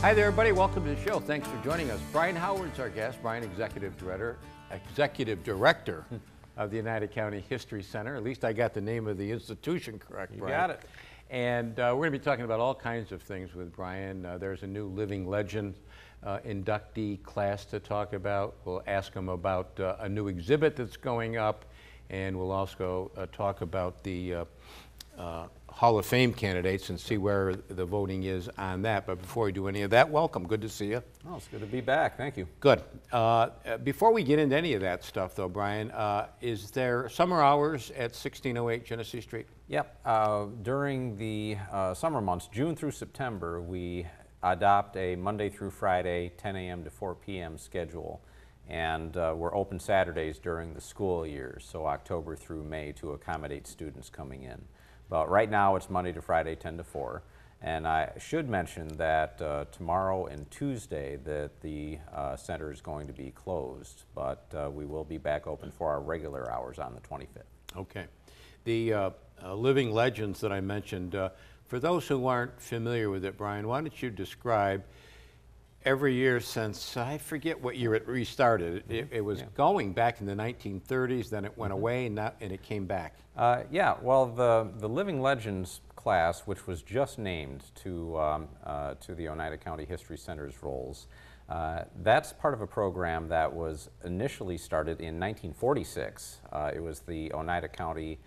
Hi there, everybody. Welcome to the show. Thanks for joining us. Brian Howard's our guest. Brian, Executive Director of the Oneida County History Center. At least I got the name of the institution correct, Brian. You got it. And we're going to be talking about all kinds of things with Brian. There's a new Living Legend inductee class to talk about. We'll ask him about a new exhibit that's going up, and we'll also talk about the Hall of Fame candidates and see where the voting is on that. But before we do any of that, welcome. Good to see you. Oh, it's good to be back. Thank you. Good. Before we get into any of that stuff, though, Brian, is there summer hours at 1608 Genesee Street? Yep. During the summer months, June through September, we adopt a Monday through Friday, 10 a.m. to 4 p.m. schedule. And we're open Saturdays during the school year, so October through May, to accommodate students coming in. But right now it's Monday to Friday, 10 to 4. And I should mention that tomorrow and Tuesday that the center is going to be closed, but we will be back open for our regular hours on the 25th. Okay. The Living Legends that I mentioned, for those who aren't familiar with it, Brian, why don't you describe every year since, I forget what year it restarted. It was going back in the 1930s, then it went away, and it came back. Yeah, well, the Living Legends class, which was just named to the Oneida County History Center's roles, that's part of a program that was initially started in 1946. It was the Oneida County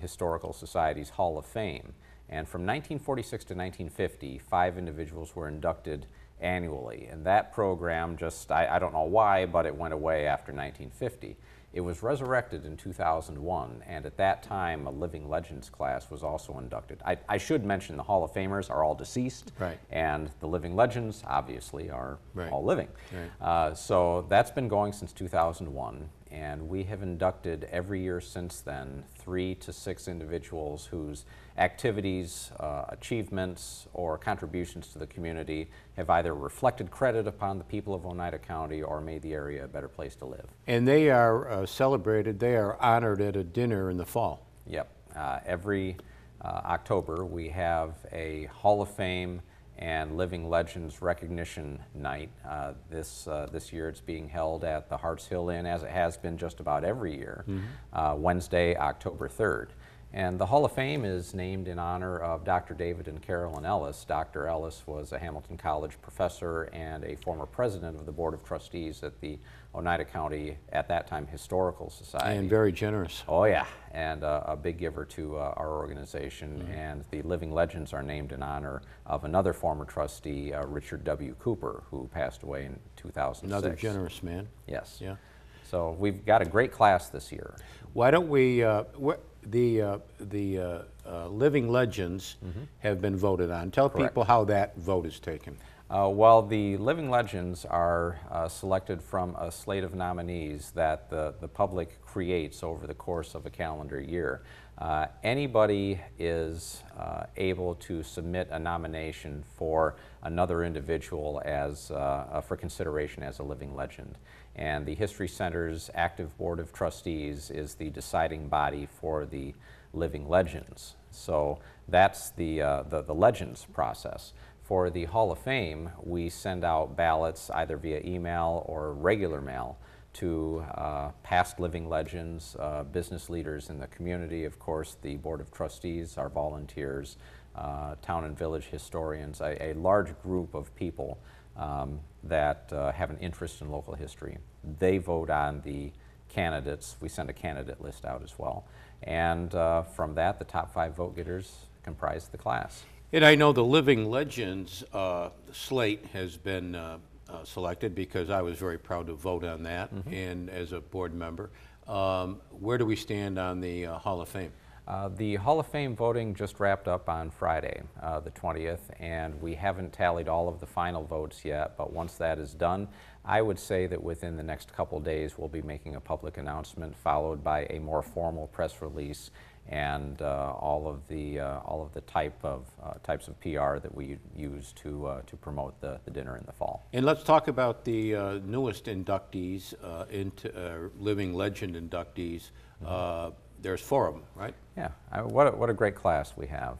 Historical Society's Hall of Fame. And from 1946 to 1950, 5 individuals were inducted annually, and that program just, I don't know why, but it went away after 1950. It was resurrected in 2001, and at that time a Living Legends class was also inducted. I should mention the Hall of Famers are all deceased, right, and the Living Legends obviously are all living. Right. So that's been going since 2001, and we have inducted every year since then 3 to 6 individuals whose activities, achievements, or contributions to the community have either reflected credit upon the people of Oneida County or made the area a better place to live. And they are celebrated, they are honored at a dinner in the fall. Yep. Every October we have a Hall of Fame and Living Legends recognition night. This year it's being held at the Harts Hill Inn, as it has been just about every year, Wednesday, October 3rd. And the Hall of Fame is named in honor of Dr. David and Carolyn Ellis. Dr. Ellis was a Hamilton College professor and a former president of the Board of Trustees at the Oneida County, at that time, Historical Society. And very generous. Oh yeah, and a big giver to our organization. And the Living Legends are named in honor of another former trustee, Richard W. Cooper, who passed away in 2006. Another generous man. Yes. Yeah. So we've got a great class this year. Why don't we, the Living Legends have been voted on. Tell people how that vote is taken. Well, the Living Legends are selected from a slate of nominees that the public creates over the course of a calendar year. Anybody is able to submit a nomination for another individual as for consideration as a Living Legend. And the History Center's active Board of Trustees is the deciding body for the Living Legends. So that's the Legends process. For the Hall of Fame, we send out ballots either via email or regular mail to past Living Legends, business leaders in the community, of course, the Board of Trustees, our volunteers, town and village historians, a large group of people that have an interest in local history. They vote on the candidates. We send a candidate list out as well. And from that, the top 5 vote getters comprise the class. And I know the Living Legends slate has been selected because I was very proud to vote on that, and as a board member. Where do we stand on the Hall of Fame? The Hall of Fame voting just wrapped up on Friday, the 20th, and we haven't tallied all of the final votes yet, but once that is done, I would say that within the next couple days we'll be making a public announcement followed by a more formal press release and all of the types of PR that we use to promote the dinner in the fall. And let's talk about the newest inductees, into Living Legend inductees. There's 4 of them, right? Yeah, what a great class we have.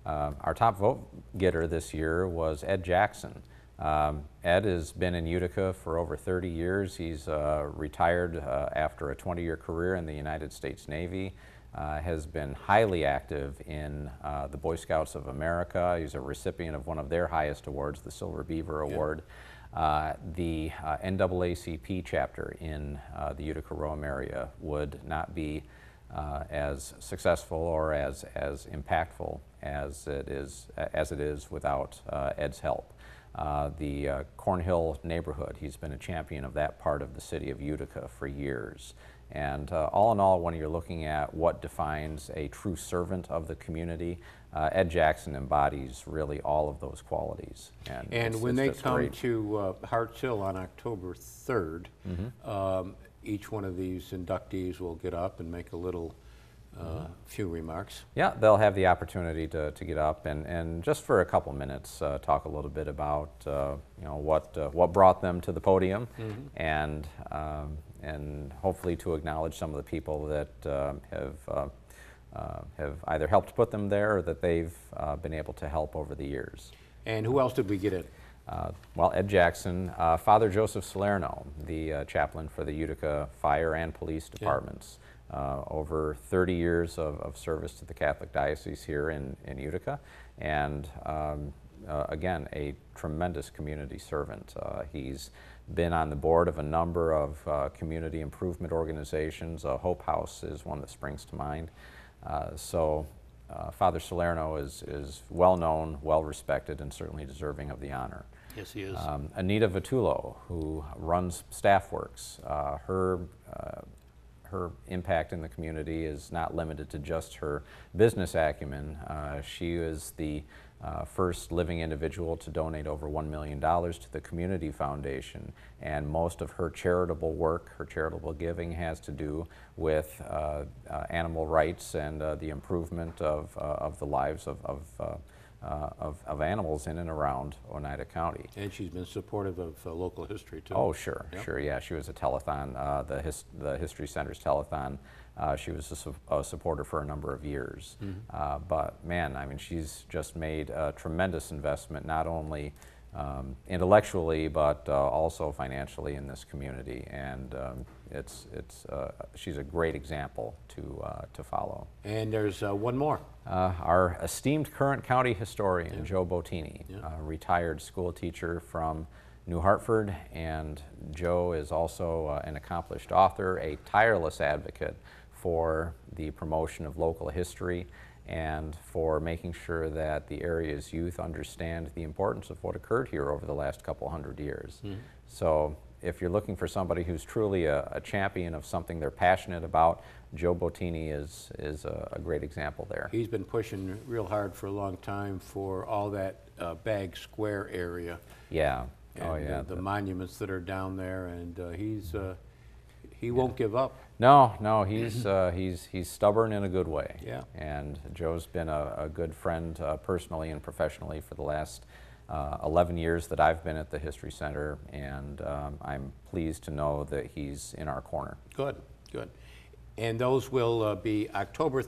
Our top vote getter this year was Ed Jackson. Ed has been in Utica for over 30 years. He's retired after a 20-year career in the United States Navy, has been highly active in the Boy Scouts of America. He's a recipient of one of their highest awards, the Silver Beaver Award. The NAACP chapter in the Utica-Rome area would not be as successful or as impactful as it is without Ed's help. The Cornhill neighborhood, he's been a champion of that part of the city of Utica for years. And all in all, when you're looking at what defines a true servant of the community, Ed Jackson embodies really all of those qualities. And when they come to Harts Hill on October 3rd, each one of these inductees will get up and make a little few remarks. Yeah, they'll have the opportunity to get up and just for a couple minutes talk a little bit about you know, what brought them to the podium, and hopefully to acknowledge some of the people that have either helped put them there or that they've been able to help over the years. And who else did we get in? Well, Ed Jackson, Father Joseph Salerno, the chaplain for the Utica Fire and Police Departments. Over 30 years of service to the Catholic Diocese here in Utica, and again, a tremendous community servant. He's been on the board of a number of community improvement organizations. Hope House is one that springs to mind. Father Salerno is well known, well respected, and certainly deserving of the honor. Yes, he is. Anita Vitullo, who runs Staff Works, her impact in the community is not limited to just her business acumen. She is the first living individual to donate over $1 million to the Community Foundation, and most of her charitable work, her charitable giving, has to do with animal rights and the improvement of the lives of animals in and around Oneida County. And she's been supportive of local history too. Oh, sure, sure, yeah. She was a telethon, the History Center's telethon. She was a supporter for a number of years. But man, I mean, she's just made a tremendous investment, not only intellectually, but also financially in this community. And she's a great example to follow. And there's one more. Our esteemed current county historian, Joe Bottini, retired school teacher from New Hartford, and Joe is also an accomplished author, a tireless advocate for the promotion of local history and for making sure that the area's youth understand the importance of what occurred here over the last couple hundred years. So if you're looking for somebody who's truly a champion of something they're passionate about, Joe Bottini is a great example there. He's been pushing real hard for a long time for all that Bag Square area. Yeah. And the monuments that are down there, and he won't give up. No, he's stubborn in a good way. Yeah. And Joe's been a good friend personally and professionally for the last 11 years that I've been at the History Center, and I'm pleased to know that he's in our corner. Good, good. And those will be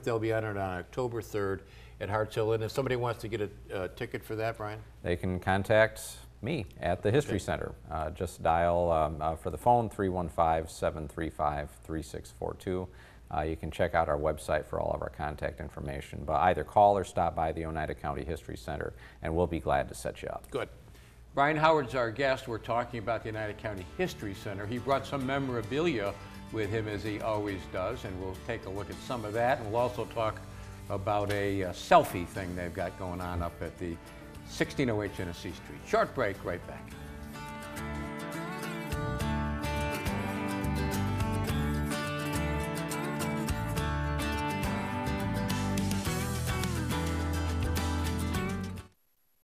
they'll be honored on October 3rd at Harts Hill. And if somebody wants to get a ticket for that, Brian? They can contact me at the History Center. Just dial for the phone 315-735-3642. You can check out our website for all of our contact information, but either call or stop by the Oneida County History Center, and we'll be glad to set you up. Good. Brian Howard's our guest. We're talking about the Oneida County History Center. He brought some memorabilia with him, as he always does, and we'll take a look at some of that, and we'll also talk about a selfie thing they've got going on up at the 1608 Genesee Street. Short break, right back.